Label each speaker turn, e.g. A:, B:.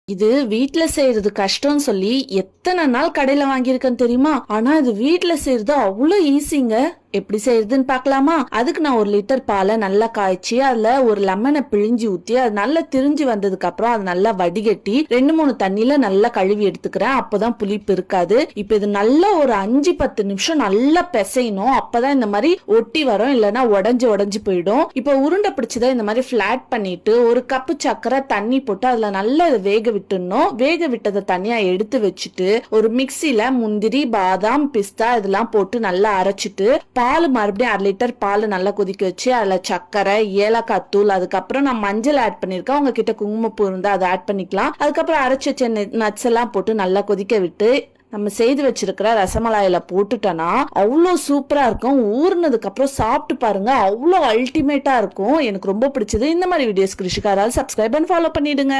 A: இது வீட்ல செய்யறது கஷ்டம்னு சொல்லி எத்தனை நாள் கடையில வாங்கியிருக்கேன்னு தெரியுமா? ஆனா இது வீட்ல செய்யறது அவ்வளவு ஈஸிங்க. எப்படி செய்யறதுன்னு பாக்கலாமா? அதுக்கு நான் 1 லிட்டர் பாலை நல்லா காய்ச்சி அதுல ஒரு லெமனை பிழிஞ்சி ஊத்தி அது நல்லா திரிஞ்சு வந்ததுக்கு அப்புறம் அது நல்லா வடிகட்டி 2-3 தண்ணியில நல்லா கழுவி எடுத்துக்கிறேன். அப்பதான் புளிப்பு இருக்காது. இப்ப இது நல்லா ஒரு 5-10 நிமிஷம் நல்லா பிசையணும். அப்பதான் இந்த மாதிரி ஒட்டி வரும், இல்லைன்னா உடஞ்சு போயிடும். இப்ப உருண்டை பிடிச்சதை இந்த மாதிரி பிளாட் பண்ணிட்டு 1 கப்பு சர்க்கரை தண்ணி போட்டு அதுல நல்லா வேக விட்டுணும். வேக விட்டதை தனியா எடுத்து வச்சுட்டு ஒரு மிக்சில முந்திரி, பாதாம், பிஸ்தா இதெல்லாம் போட்டு நல்லா அரைச்சிட்டு பால் மறுபடியும் 1/2 லிட்டர் பால் நல்லா கொதிக்க வச்சு அதுல சர்க்கரை, ஏலக்காய் தூள், அதுக்கப்புறம் நான் மஞ்சள் ஆட் பண்ணிருக்கேன். உங்ககிட்ட குங்குமப்பூ இருந்தா அதை ஆட் பண்ணிக்கலாம். அதுக்கப்புறம் அரைச்சு வச்ச நட்ஸ் எல்லாம் போட்டு நல்லா கொதிக்க விட்டு நம்ம செய்து வச்சிருக்கிற ரசமலாயில போட்டுட்டோன்னா அவ்வளோ சூப்பரா இருக்கும். ஊர்னதுக்கு அப்புறம் சாப்பிட்டு பாருங்க, அவ்வளோ அல்டிமேட்டா இருக்கும். எனக்கு ரொம்ப பிடிச்சது. இந்த மாதிரி videos Krishika subscribe and follow பண்ணிடுங்க.